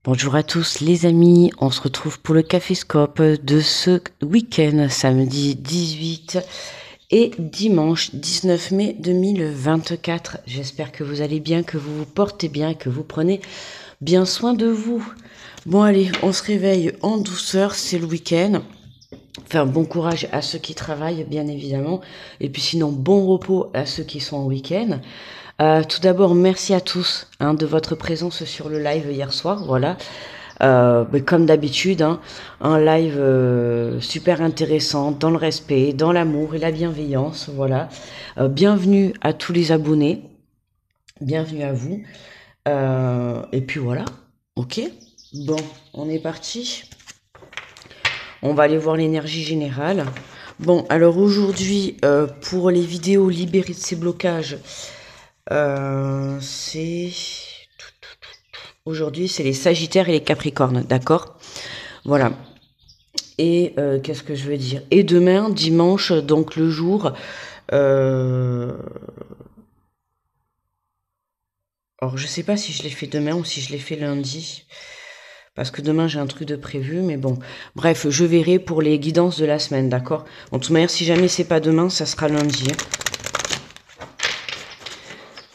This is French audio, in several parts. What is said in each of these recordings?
Bonjour à tous les amis, on se retrouve pour le Caféscope de ce week-end, samedi 18 et dimanche 19 mai 2024. J'espère que vous allez bien, que vous vous portez bien et que vous prenez bien soin de vous. Bon allez, on se réveille en douceur, c'est le week-end. Enfin, bon courage à ceux qui travaillent, bien évidemment. Et puis sinon, bon repos à ceux qui sont en week-end. Tout d'abord, merci à tous de votre présence sur le live hier soir. Voilà, comme d'habitude, un live super intéressant, dans le respect, dans l'amour et la bienveillance. Voilà, bienvenue à tous les abonnés, bienvenue à vous. Et puis voilà, ok. Bon, on est parti. On va aller voir l'énergie générale. Bon, alors aujourd'hui, pour les vidéos libérées de ces blocages, aujourd'hui c'est les Sagittaires et les Capricornes, d'accord? Voilà. Et qu'est-ce que je veux dire? Et demain, dimanche, donc le jour. Alors je sais pas si je l'ai fait demain ou si je l'ai fait lundi. Parce que demain j'ai un truc de prévu, mais bon. Bref, je verrai pour les guidances de la semaine, d'accord? En toute manière, si jamais c'est pas demain, ça sera lundi.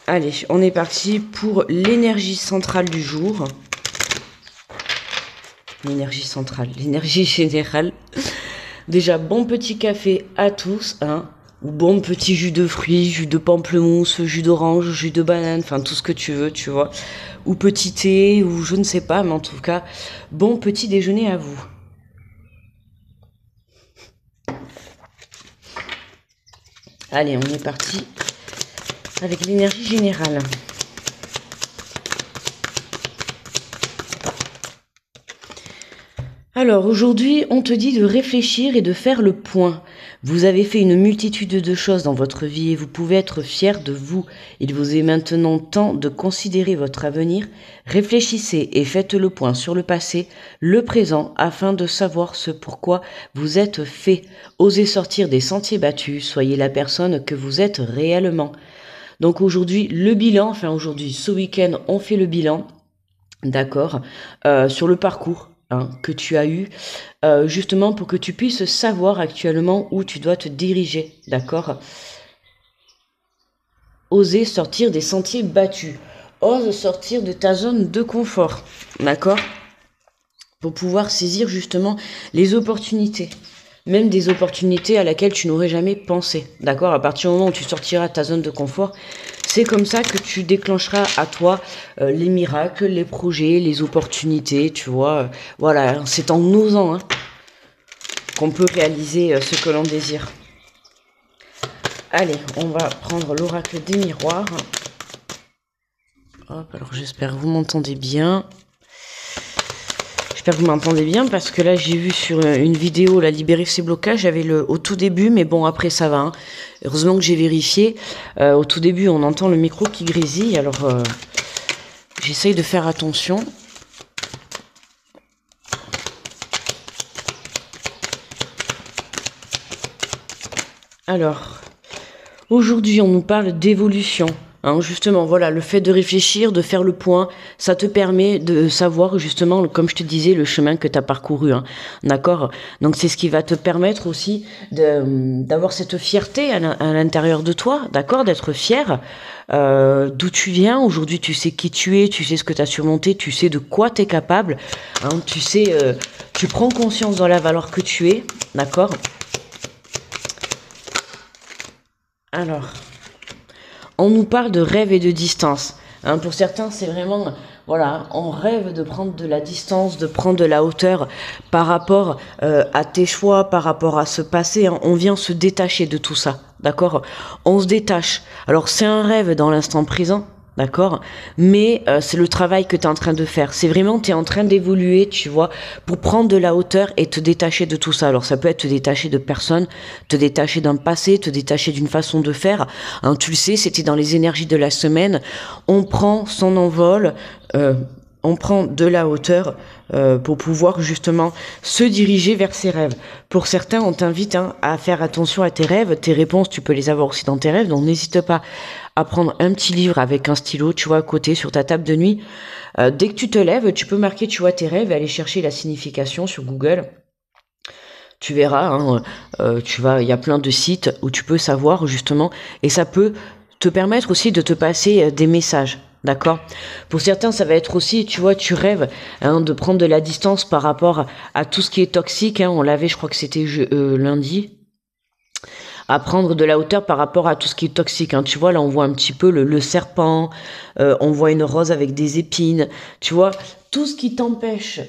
Allez, on est parti pour l'énergie centrale du jour. L'énergie centrale, l'énergie générale. Déjà, bon petit café à tous, ou bon petit jus de fruits, jus de pamplemousse, jus d'orange, jus de banane, enfin tout ce que tu veux, tu vois. Ou petit thé, ou je ne sais pas, mais en tout cas, bon petit déjeuner à vous. Allez, on est parti avec l'énergie générale. Alors aujourd'hui, on te dit de réfléchir et de faire le point. Vous avez fait une multitude de choses dans votre vie et vous pouvez être fier de vous. Il vous est maintenant temps de considérer votre avenir. Réfléchissez et faites le point sur le passé, le présent, afin de savoir ce pourquoi vous êtes fait. Osez sortir des sentiers battus, soyez la personne que vous êtes réellement. Donc aujourd'hui, le bilan, enfin aujourd'hui, ce week-end, on fait le bilan, d'accord, sur le parcours que tu as eu, justement pour que tu puisses savoir actuellement où tu dois te diriger, d'accord. Oser sortir des sentiers battus, ose sortir de ta zone de confort, d'accord, pour pouvoir saisir justement les opportunités. Même des opportunités à laquelle tu n'aurais jamais pensé, d'accord. À partir du moment où tu sortiras de ta zone de confort, c'est comme ça que tu déclencheras à toi les miracles, les projets, les opportunités, tu vois. Voilà, c'est en osant qu'on peut réaliser ce que l'on désire. Allez, on va prendre l'oracle des miroirs. Hop, alors j'espère que vous m'entendez bien. J'espère que vous m'entendez bien parce que là j'ai vu sur une vidéo la libérer ses blocages, j'avais au tout début, mais bon après ça va. Heureusement que j'ai vérifié. Au tout début on entend le micro qui grésille, alors j'essaye de faire attention. Alors, aujourd'hui on nous parle d'évolution. Justement, voilà, le fait de réfléchir, de faire le point, ça te permet de savoir justement, comme je te disais, le chemin que tu as parcouru, d'accord. Donc c'est ce qui va te permettre aussi d'avoir cette fierté à l'intérieur de toi, d'accord, d'être fier d'où tu viens. Aujourd'hui, tu sais qui tu es, tu sais ce que tu as surmonté, tu sais de quoi tu es capable, tu sais, tu prends conscience dans la valeur que tu es, d'accord. Alors... on nous parle de rêve et de distance. Pour certains, c'est vraiment, voilà, on rêve de prendre de la distance, de prendre de la hauteur par rapport à tes choix, par rapport à ce passé. On vient se détacher de tout ça, d'accord? On se détache. Alors, c'est un rêve dans l'instant présent, d'accord, mais c'est le travail que tu es en train de faire. C'est vraiment, tu es en train d'évoluer, tu vois, pour prendre de la hauteur et te détacher de tout ça. Alors ça peut être te détacher de personnes, te détacher d'un passé, te détacher d'une façon de faire. Tu le sais, c'était dans les énergies de la semaine. On prend son envol, on prend de la hauteur pour pouvoir justement se diriger vers ses rêves. Pour certains, on t'invite à faire attention à tes rêves. Tes réponses, tu peux les avoir aussi dans tes rêves, donc n'hésite pas à prendre un petit livre avec un stylo, tu vois, à côté sur ta table de nuit. Dès que tu te lèves, tu peux marquer, tu vois, tes rêves et aller chercher la signification sur Google. Tu verras, hein, il y a plein de sites où tu peux savoir justement, et ça peut te permettre aussi de te passer des messages. D'accord. Pour certains, ça va être aussi, tu vois, tu rêves de prendre de la distance par rapport à tout ce qui est toxique. On l'avait, je crois que c'était lundi. À prendre de la hauteur par rapport à tout ce qui est toxique. Tu vois, là, on voit un petit peu le serpent, on voit une rose avec des épines. Tu vois, tout ce qui t'empêche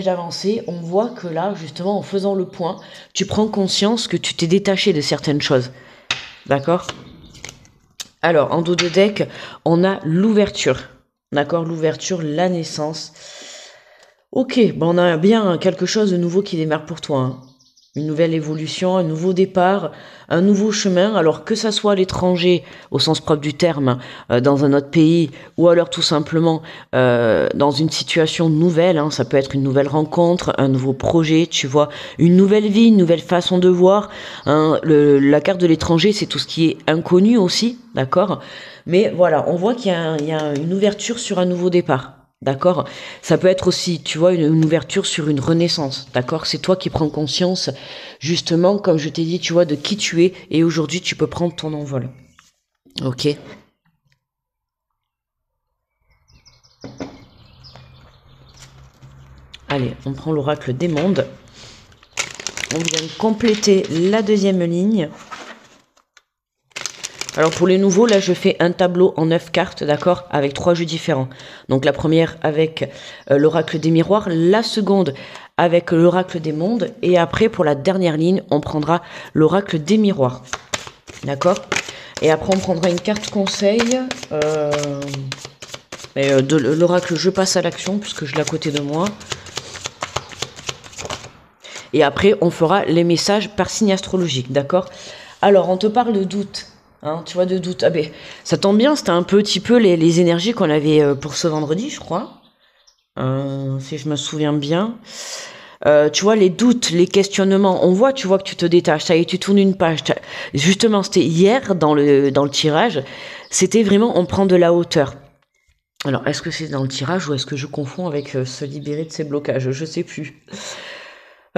d'avancer, on voit que là, justement, en faisant le point, tu prends conscience que tu t'es détaché de certaines choses. D'accord ? Alors, en dos de deck, on a l'ouverture. D'accord ? L'ouverture, la naissance. Ok, on a bien quelque chose de nouveau qui démarre pour toi. Une nouvelle évolution, un nouveau départ, un nouveau chemin. Alors que ça soit à l'étranger, au sens propre du terme, dans un autre pays, ou alors tout simplement dans une situation nouvelle. Ça peut être une nouvelle rencontre, un nouveau projet, tu vois, une nouvelle vie, une nouvelle façon de voir. La carte de l'étranger, c'est tout ce qui est inconnu aussi, d'accord ? Mais voilà, on voit qu'il y a une ouverture sur un nouveau départ. D'accord ? Ça peut être aussi, tu vois, une ouverture sur une renaissance. D'accord ? C'est toi qui prends conscience, justement, comme je t'ai dit, tu vois, de qui tu es. Et aujourd'hui, tu peux prendre ton envol. Ok ? Allez, on prend l'oracle des mondes. On vient compléter la deuxième ligne. Alors pour les nouveaux, là je fais un tableau en 9 cartes, d'accord, avec 3 jeux différents. Donc la première avec l'oracle des miroirs, la seconde avec l'oracle des mondes, et après pour la dernière ligne, on prendra l'oracle des miroirs. D'accord ? Et après on prendra une carte conseil. De l'oracle je passe à l'action, puisque je l'ai à côté de moi. Et après on fera les messages par signe astrologique, d'accord ? Alors on te parle de doute. Tu vois, de doute. Ah ben, ça tombe bien, c'était un petit peu les énergies qu'on avait pour ce vendredi, je crois. Si je me souviens bien. Tu vois, les doutes, les questionnements, on voit, tu vois que tu te détaches, ça y est, tu tournes une page. Justement, c'était hier dans le tirage, c'était vraiment, on prend de la hauteur. Alors, est-ce que c'est dans le tirage ou est-ce que je confonds avec se libérer de ses blocages ? Je sais plus.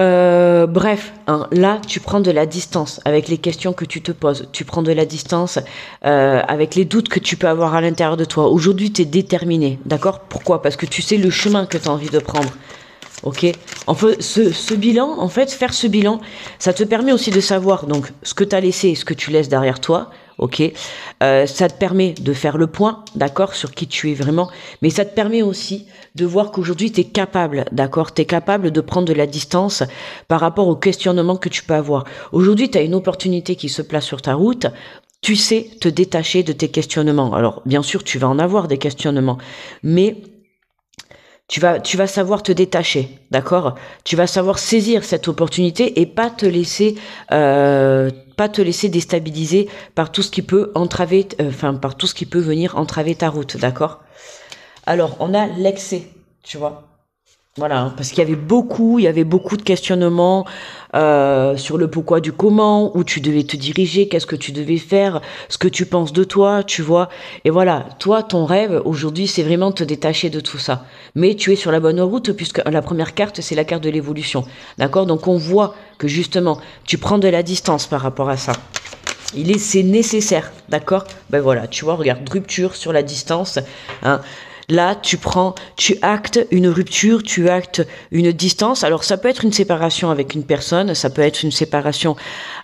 Bref, là, tu prends de la distance avec les questions que tu te poses. Tu prends de la distance avec les doutes que tu peux avoir à l'intérieur de toi. Aujourd'hui, tu es déterminé, d'accord ? Pourquoi ? Parce que tu sais le chemin que tu as envie de prendre. Ok ? En fait, ce bilan, faire ce bilan, ça te permet aussi de savoir donc ce que tu as laissé et ce que tu laisses derrière toi. Ok, ça te permet de faire le point, d'accord, sur qui tu es vraiment, mais ça te permet aussi de voir qu'aujourd'hui tu es capable, d'accord, tu es capable de prendre de la distance par rapport aux questionnements que tu peux avoir. Aujourd'hui, tu as une opportunité qui se place sur ta route, tu sais te détacher de tes questionnements. Alors, bien sûr, tu vas en avoir des questionnements, mais tu vas savoir te détacher, d'accord ? Tu vas savoir saisir cette opportunité et pas te laisser déstabiliser par tout ce qui peut entraver, par tout ce qui peut venir entraver ta route, d'accord ? Alors, on a l'excès, tu vois. Voilà, parce qu'il y avait beaucoup de questionnements sur le pourquoi du comment, où tu devais te diriger, qu'est-ce que tu devais faire, ce que tu penses de toi, tu vois. Et voilà, toi, ton rêve aujourd'hui, c'est vraiment de te détacher de tout ça. Mais tu es sur la bonne route puisque la première carte, c'est la carte de l'évolution. D'accord ? Donc on voit que justement, tu prends de la distance par rapport à ça. C'est nécessaire, d'accord ? Ben voilà, tu vois, regarde, rupture sur la distance, Là, tu actes une rupture, tu actes une distance. Alors, ça peut être une séparation avec une personne, ça peut être une séparation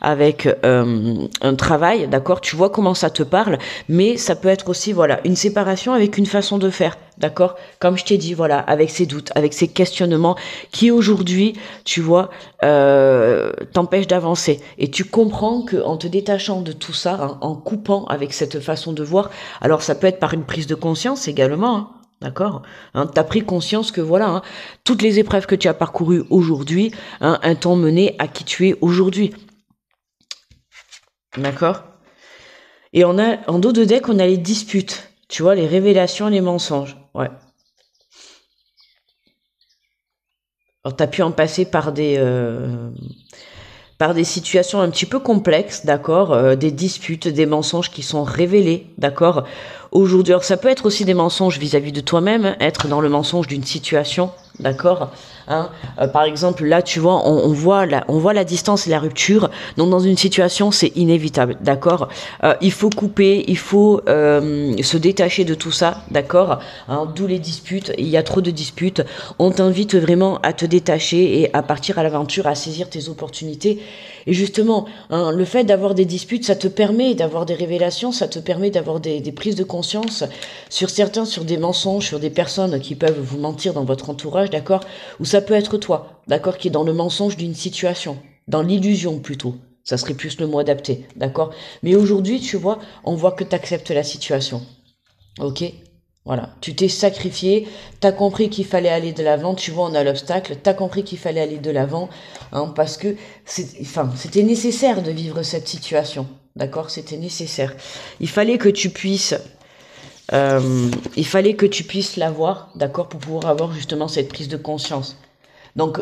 avec un travail, d'accord ? Tu vois comment ça te parle, mais ça peut être aussi, voilà, une séparation avec une façon de faire, d'accord ? Comme je t'ai dit, voilà, avec ces doutes, avec ces questionnements qui aujourd'hui, tu vois, t'empêchent d'avancer. Et tu comprends qu'en te détachant de tout ça, en coupant avec cette façon de voir, alors ça peut être par une prise de conscience également, d'accord ? Tu as pris conscience que voilà, toutes les épreuves que tu as parcourues aujourd'hui, t'ont mené à qui tu es aujourd'hui. D'accord ? Et on a, en dos de deck, on a les disputes. Tu vois, les révélations, les mensonges. Ouais. Alors, tu as pu en passer par des par des situations un petit peu complexes, d'accord, des disputes, des mensonges qui sont révélés, d'accord, aujourd'hui. Alors ça peut être aussi des mensonges vis-à-vis de toi-même, hein, être dans le mensonge d'une situation, d'accord, hein, par exemple là tu vois on voit la distance et la rupture, donc dans une situation c'est inévitable, d'accord, il faut couper, il faut se détacher de tout ça, d'accord, hein, d'où les disputes, il y a trop de disputes, on t'invite vraiment à te détacher et à partir à l'aventure, à saisir tes opportunités. Et justement, hein, le fait d'avoir des disputes, ça te permet d'avoir des révélations, ça te permet d'avoir des prises de conscience sur certains, sur des mensonges, sur des personnes qui peuvent vous mentir dans votre entourage, d'accord, ou ça peut être toi, d'accord, qui est dans le mensonge d'une situation, dans l'illusion plutôt. Ça serait plus le mot adapté, d'accord. Mais aujourd'hui, tu vois, on voit que tu acceptes la situation. Ok? Voilà, tu t'es sacrifié, t'as compris qu'il fallait aller de l'avant, tu vois, on a l'obstacle, t'as compris qu'il fallait aller de l'avant, hein, parce que c'était nécessaire de vivre cette situation, d'accord, c'était nécessaire. Il fallait que tu puisses, l'avoir, d'accord, pour pouvoir avoir justement cette prise de conscience. Donc,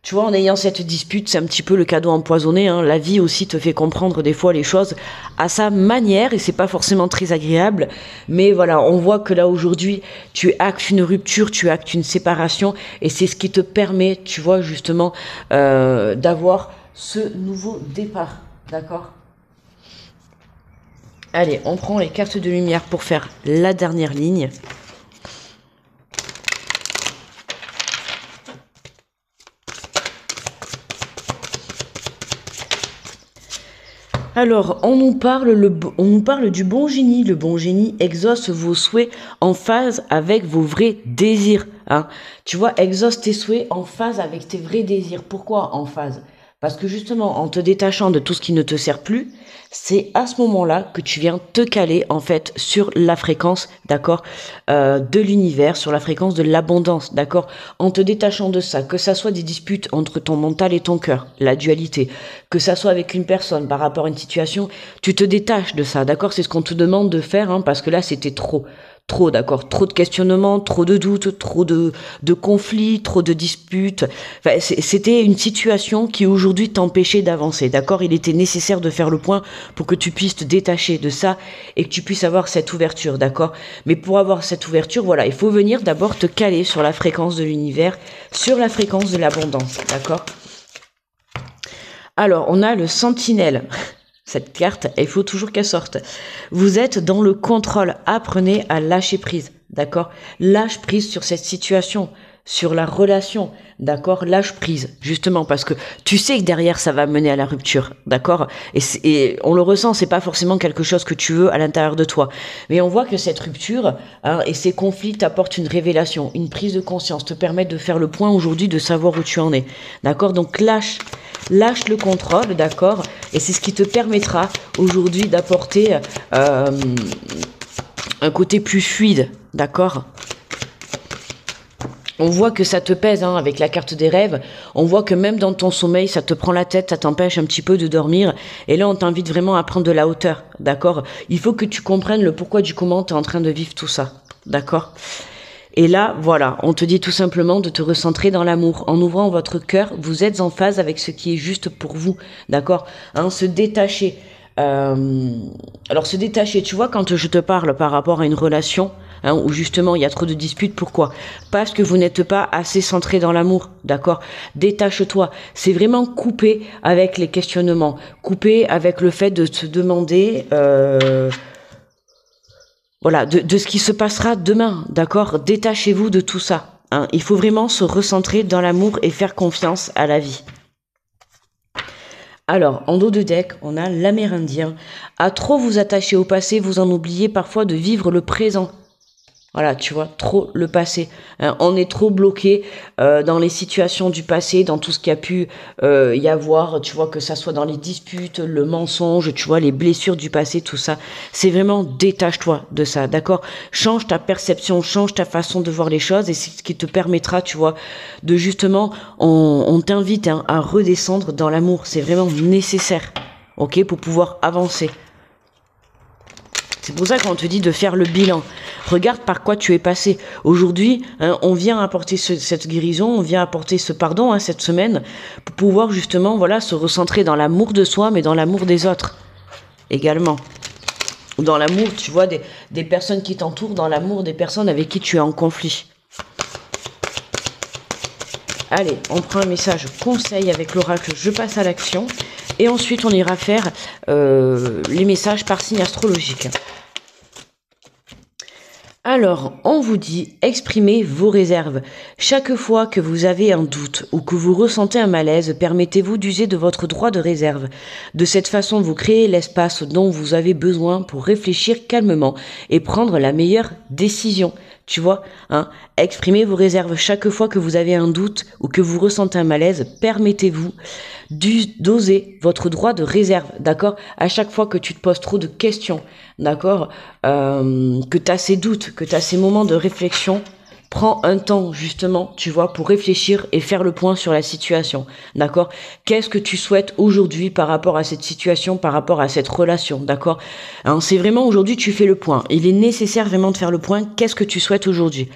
tu vois, en ayant cette dispute, c'est un petit peu le cadeau empoisonné, hein. La vie aussi te fait comprendre des fois les choses à sa manière et c'est pas forcément très agréable. Mais voilà, on voit que là aujourd'hui, tu actes une rupture, tu actes une séparation et c'est ce qui te permet, tu vois, justement, d'avoir ce nouveau départ. D'accord ? Allez, on prend les cartes de lumière pour faire la dernière ligne. Alors, on nous parle du bon génie. Le bon génie exauce vos souhaits en phase avec vos vrais désirs. Hein. Tu vois, exauce tes souhaits en phase avec tes vrais désirs. Pourquoi en phase ? Parce que justement, en te détachant de tout ce qui ne te sert plus, c'est à ce moment-là que tu viens te caler en fait sur la fréquence, d'accord, de l'univers, sur la fréquence de l'abondance, d'accord. En te détachant de ça, que ça soit des disputes entre ton mental et ton cœur, la dualité, que ça soit avec une personne par rapport à une situation, tu te détaches de ça, d'accord. C'est ce qu'on te demande de faire, hein, parce que là c'était trop. Trop, d'accord, trop de questionnements, trop de doutes, trop de conflits, trop de disputes. Enfin, c'était une situation qui aujourd'hui t'empêchait d'avancer, d'accord. Il était nécessaire de faire le point pour que tu puisses te détacher de ça et que tu puisses avoir cette ouverture, d'accord. Mais pour avoir cette ouverture, voilà, il faut venir d'abord te caler sur la fréquence de l'univers, sur la fréquence de l'abondance, d'accord. Alors, on a le sentinelle. Cette carte, il faut toujours qu'elle sorte. Vous êtes dans le contrôle. Apprenez à lâcher prise, d'accord ? Lâche prise sur cette situation, sur la relation, d'accord ? Lâche prise, justement, parce que tu sais que derrière, ça va mener à la rupture, d'accord ? Et on le ressent, c'est pas forcément quelque chose que tu veux à l'intérieur de toi. Mais on voit que cette rupture, hein, et ces conflits t'apportent une révélation, une prise de conscience, te permettent de faire le point aujourd'hui, de savoir où tu en es, d'accord ? Donc lâche le contrôle, d'accord, et c'est ce qui te permettra aujourd'hui d'apporter un côté plus fluide, d'accord. On voit que ça te pèse, hein, avec la carte des rêves, on voit que même dans ton sommeil, ça te prend la tête, ça t'empêche un petit peu de dormir, et là on t'invite vraiment à prendre de la hauteur, d'accord. Il faut que tu comprennes le pourquoi du comment tu es en train de vivre tout ça, d'accord. Et là, voilà, on te dit tout simplement de te recentrer dans l'amour. En ouvrant votre cœur, vous êtes en phase avec ce qui est juste pour vous, d'accord, hein, se détacher. Alors se détacher, tu vois, quand je te parle par rapport à une relation, hein, où justement il y a trop de disputes, pourquoi ? Parce que vous n'êtes pas assez centré dans l'amour, d'accord ? Détache-toi, c'est vraiment couper avec les questionnements, couper avec le fait de te demander... Voilà, de ce qui se passera demain, d'accord ? Détachez-vous de tout ça. Hein. Il faut vraiment se recentrer dans l'amour et faire confiance à la vie. Alors, en dos de deck, on a l'Amérindien. À trop vous attacher au passé, vous en oubliez parfois de vivre le présent. Voilà, tu vois, trop le passé. Hein, on est trop bloqué dans les situations du passé, dans tout ce qu'il y a pu y avoir, tu vois, que ça soit dans les disputes, le mensonge, tu vois, les blessures du passé, tout ça. C'est vraiment, détache-toi de ça, d'accord ? Change ta perception, change ta façon de voir les choses et c'est ce qui te permettra, tu vois, de justement, on t'invite, hein, à redescendre dans l'amour. C'est vraiment nécessaire, ok, pour pouvoir avancer. C'est pour ça qu'on te dit de faire le bilan. Regarde par quoi tu es passé. Aujourd'hui, hein, on vient apporter cette guérison, on vient apporter ce pardon, hein, cette semaine, pour pouvoir justement, voilà, se recentrer dans l'amour de soi, mais dans l'amour des autres également. Ou dans l'amour, tu vois, des personnes qui t'entourent, dans l'amour des personnes avec qui tu es en conflit. Allez, on prend un message conseil avec l'oracle, je passe à l'action. Et ensuite, on ira faire les messages par signe astrologique. Alors, on vous dit, exprimez vos réserves. Chaque fois que vous avez un doute ou que vous ressentez un malaise, permettez-vous d'user de votre droit de réserve. De cette façon, vous créez l'espace dont vous avez besoin pour réfléchir calmement et prendre la meilleure décision. Tu vois, hein, exprimez vos réserves chaque fois que vous avez un doute ou que vous ressentez un malaise, permettez-vous d'oser votre droit de réserve, d'accord? À chaque fois que tu te poses trop de questions, d'accord, que tu as ces doutes, que tu as ces moments de réflexion, prends un temps justement, tu vois, pour réfléchir et faire le point sur la situation, d'accord? Qu'est-ce que tu souhaites aujourd'hui par rapport à cette situation, par rapport à cette relation, d'accord? Hein, c'est vraiment aujourd'hui tu fais le point. Il est nécessaire vraiment de faire le point. Qu'est-ce que tu souhaites aujourd'hui?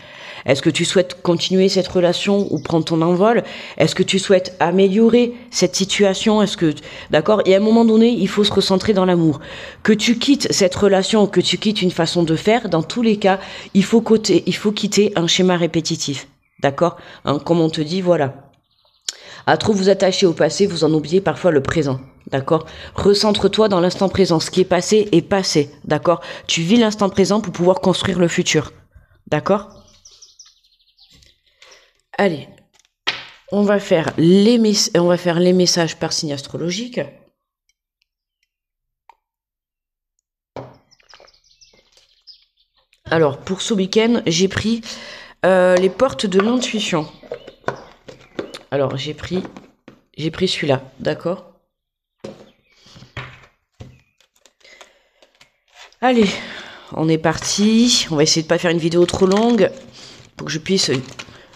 Est-ce que tu souhaites continuer cette relation ou prendre ton envol? Est-ce que tu souhaites améliorer cette situation? D'accord? Et à un moment donné, il faut se recentrer dans l'amour. Que tu quittes cette relation ou que tu quittes une façon de faire, dans tous les cas, il faut quitter un schéma répétitif. D'accord? Hein, comme on te dit, voilà. À trop vous attacher au passé, vous en oubliez parfois le présent. D'accord? Recentre-toi dans l'instant présent. Ce qui est passé. D'accord? Tu vis l'instant présent pour pouvoir construire le futur. D'accord? Allez, on va faire les messages par signe astrologique. Alors, pour ce week-end, j'ai pris les portes de l'intuition. Alors, j'ai pris celui-là, d'accord? Allez, on est parti. On va essayer de pas faire une vidéo trop longue pour que je puisse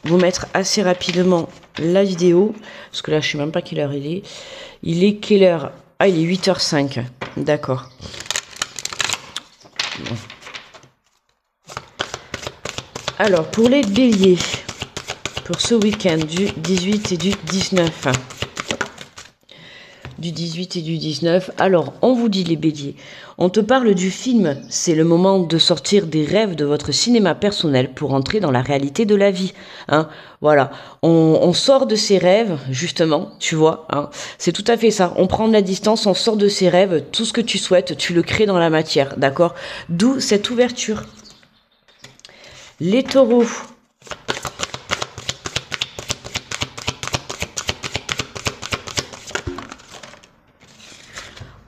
vous mettre assez rapidement la vidéo, parce que là je sais même pas quelle heure il est. Il est quelle heure? Ah, il est 8h05, d'accord. Bon. Alors pour les béliers, pour ce week-end du 18 et du 19. Du 18 et du 19. Alors, on vous dit les béliers, on te parle du film, c'est le moment de sortir des rêves de votre cinéma personnel pour entrer dans la réalité de la vie. Hein, voilà, on sort de ses rêves, justement, tu vois, hein, c'est tout à fait ça, on prend de la distance, on sort de ses rêves, tout ce que tu souhaites, tu le crées dans la matière, d'accord? D'où cette ouverture. Les taureaux.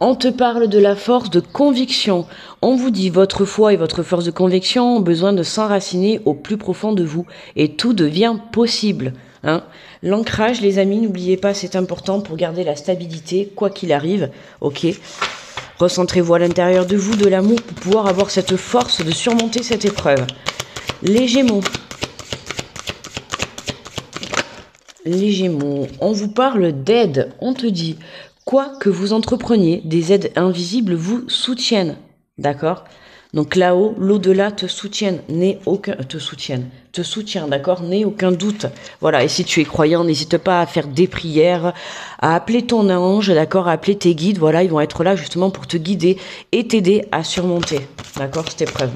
On te parle de la force de conviction. On vous dit votre foi et votre force de conviction ont besoin de s'enraciner au plus profond de vous et tout devient possible. Hein. L'ancrage, les amis, n'oubliez pas, c'est important pour garder la stabilité, quoi qu'il arrive. Ok. Recentrez-vous à l'intérieur de vous de l'amour pour pouvoir avoir cette force de surmonter cette épreuve. Les Gémeaux. Les Gémeaux, on vous parle d'aide. On te dit... Quoi que vous entrepreniez, des aides invisibles vous soutiennent. D'accord? Donc là-haut, l'au-delà te soutient, d'accord? N'aie aucun doute. Voilà, et si tu es croyant, n'hésite pas à faire des prières, à appeler ton ange, d'accord? À appeler tes guides, voilà, ils vont être là justement pour te guider et t'aider à surmonter, d'accord, cette épreuve.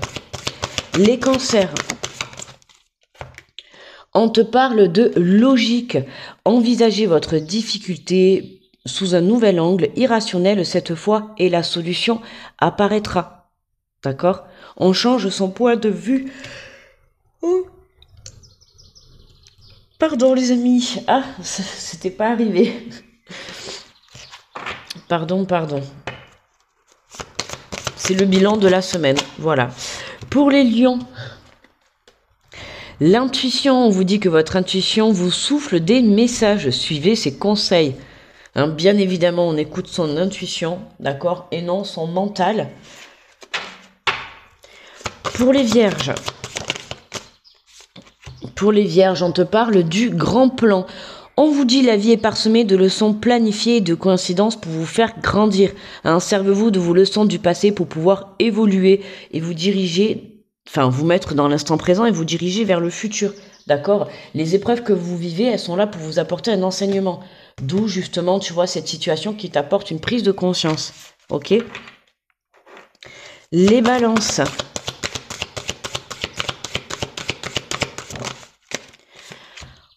Les cancers. On te parle de logique. Envisagez votre difficulté sous un nouvel angle irrationnel cette fois et la solution apparaîtra. D'accord? On change son point de vue. Oh. Pardon les amis. Ah, c'était pas arrivé. Pardon. C'est le bilan de la semaine. Voilà. Pour les lions. L'intuition, on vous dit que votre intuition vous souffle des messages. Suivez ses conseils. Hein, bien évidemment, on écoute son intuition, d'accord, et non son mental. Pour les vierges, on te parle du grand plan. On vous dit la vie est parsemée de leçons planifiées et de coïncidences pour vous faire grandir. Hein, servez-vous de vos leçons du passé pour pouvoir évoluer et vous diriger, enfin vous mettre dans l'instant présent et vous diriger vers le futur. D'accord? Les épreuves que vous vivez, elles sont là pour vous apporter un enseignement. D'où justement, tu vois, cette situation qui t'apporte une prise de conscience. Ok? Les balances.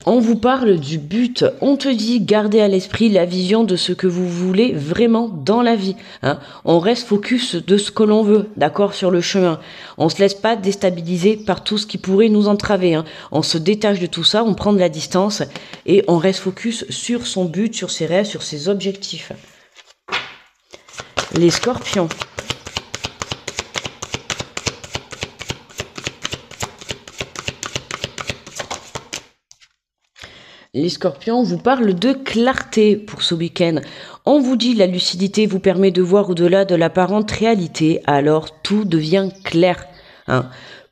On vous parle du but, on te dit gardez à l'esprit la vision de ce que vous voulez vraiment dans la vie. Hein. On reste focus de ce que l'on veut, d'accord, sur le chemin. On se laisse pas déstabiliser par tout ce qui pourrait nous entraver. Hein. On se détache de tout ça, on prend de la distance et on reste focus sur son but, sur ses rêves, sur ses objectifs. Les scorpions. Les scorpions, on vous parle de clarté pour ce week-end. On vous dit la lucidité vous permet de voir au-delà de l'apparente réalité, alors tout devient clair. Hein.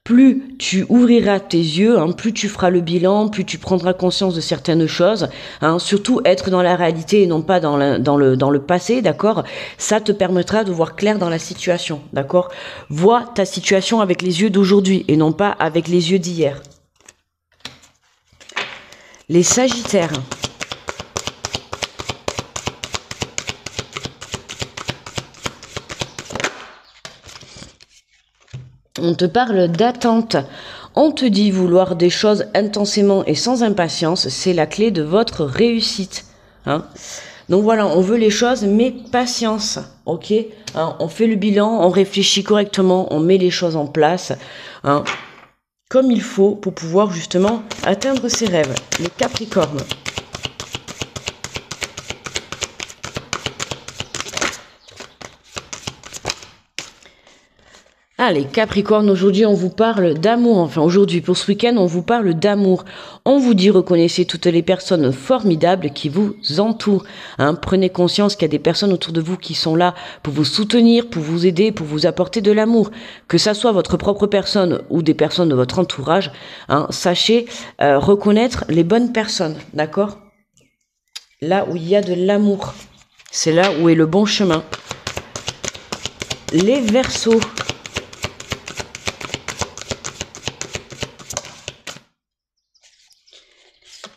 Plus tu ouvriras tes yeux, hein, plus tu feras le bilan, plus tu prendras conscience de certaines choses. Hein, surtout être dans la réalité et non pas dans le passé, d'accord? Ça te permettra de voir clair dans la situation, d'accord? Vois ta situation avec les yeux d'aujourd'hui et non pas avec les yeux d'hier. Les sagittaires. On te parle d'attente. On te dit vouloir des choses intensément et sans impatience, c'est la clé de votre réussite. Hein. Donc voilà, on veut les choses, mais patience, ok, hein, on fait le bilan, on réfléchit correctement, on met les choses en place. Hein. Comme il faut pour pouvoir justement atteindre ses rêves. Les Capricornes. Ah, les Capricornes, aujourd'hui on vous parle d'amour, enfin aujourd'hui pour ce week-end on vous parle d'amour. On vous dit reconnaissez toutes les personnes formidables qui vous entourent. Hein, prenez conscience qu'il y a des personnes autour de vous qui sont là pour vous soutenir, pour vous aider, pour vous apporter de l'amour. Que ça soit votre propre personne ou des personnes de votre entourage, hein, sachez reconnaître les bonnes personnes, d'accord? Là où il y a de l'amour, c'est là où est le bon chemin. Les Verseaux.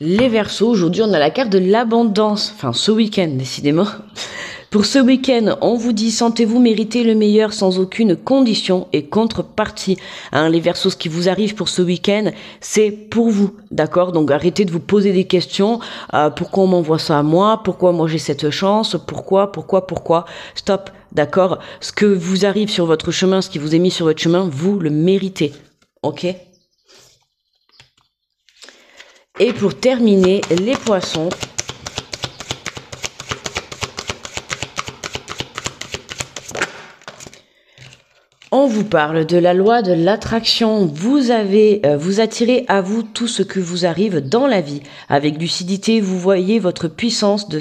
Les Verseaux, aujourd'hui on a la carte de l'abondance, enfin ce week-end décidément. Pour ce week-end, on vous dit sentez-vous mériter le meilleur sans aucune condition et contrepartie. Hein, les Verseaux, ce qui vous arrive pour ce week-end, c'est pour vous, d'accord? Donc arrêtez de vous poser des questions. Pourquoi on m'envoie ça à moi? Pourquoi moi j'ai cette chance? Pourquoi? Stop, d'accord? Ce que vous arrive sur votre chemin, ce qui vous est mis sur votre chemin, vous le méritez, ok? Et pour terminer, les Poissons. On vous parle de la loi de l'attraction. Vous attirez à vous tout ce que vous arrive dans la vie. Avec lucidité, vous voyez votre puissance de...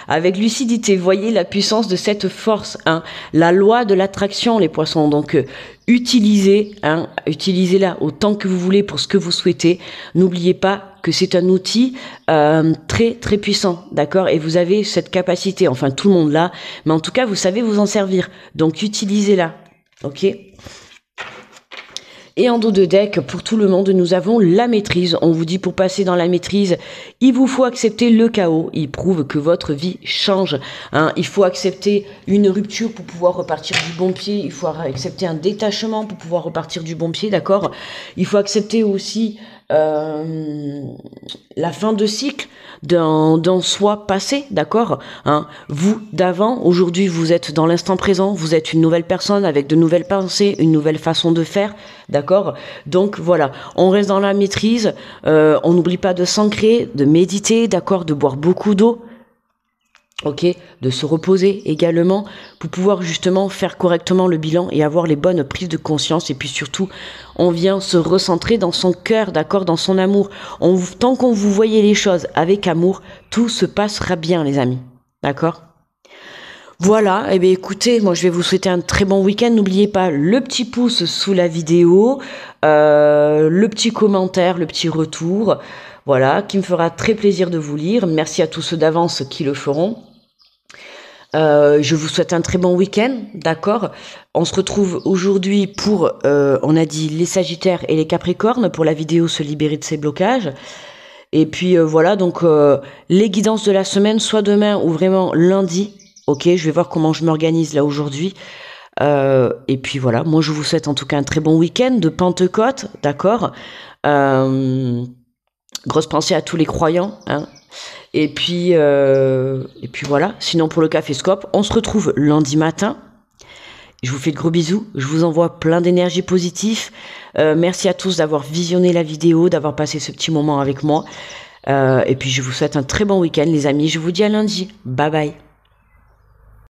Avec lucidité, voyez la puissance de cette force. Hein. La loi de l'attraction, les Poissons. Donc, utilisez-la autant que vous voulez pour ce que vous souhaitez. N'oubliez pas que c'est un outil très très puissant, d'accord? Et vous avez cette capacité, enfin tout le monde l'a, mais en tout cas vous savez vous en servir. Donc utilisez-la, ok? Et en dos de deck, pour tout le monde, nous avons la maîtrise. On vous dit pour passer dans la maîtrise, il vous faut accepter le chaos. Il prouve que votre vie change. Hein. Il faut accepter une rupture pour pouvoir repartir du bon pied. Il faut accepter un détachement pour pouvoir repartir du bon pied, d'accord? Il faut accepter aussi la fin de cycle d'un soi passé, d'accord, hein, vous d'avant, aujourd'hui vous êtes dans l'instant présent, vous êtes une nouvelle personne avec de nouvelles pensées, une nouvelle façon de faire, d'accord, donc voilà, on reste dans la maîtrise, on n'oublie pas de s'ancrer, de méditer, d'accord, de boire beaucoup d'eau, ok, de se reposer également pour pouvoir justement faire correctement le bilan et avoir les bonnes prises de conscience. Et puis surtout, on vient se recentrer dans son cœur, d'accord, dans son amour. Tant qu'on vous voyez les choses avec amour, tout se passera bien, les amis, d'accord. Voilà, eh bien écoutez, moi je vais vous souhaiter un très bon week-end. N'oubliez pas le petit pouce sous la vidéo, le petit commentaire, le petit retour, voilà, qui me fera très plaisir de vous lire. Merci à tous ceux d'avance qui le feront. Je vous souhaite un très bon week-end, d'accord? On se retrouve aujourd'hui pour, on a dit les Sagittaires et les Capricornes pour la vidéo se libérer de ses blocages. Et puis voilà, donc les guidances de la semaine, soit demain ou vraiment lundi. Ok, je vais voir comment je m'organise là aujourd'hui. Et puis voilà, moi je vous souhaite en tout cas un très bon week-end de Pentecôte, d'accord. Grosse pensée à tous les croyants, hein. Et puis voilà, sinon pour le Caféscope, on se retrouve lundi matin. Je vous fais de gros bisous, je vous envoie plein d'énergie positive. Merci à tous d'avoir visionné la vidéo, d'avoir passé ce petit moment avec moi. Et puis je vous souhaite un très bon week-end les amis, je vous dis à lundi. Bye bye.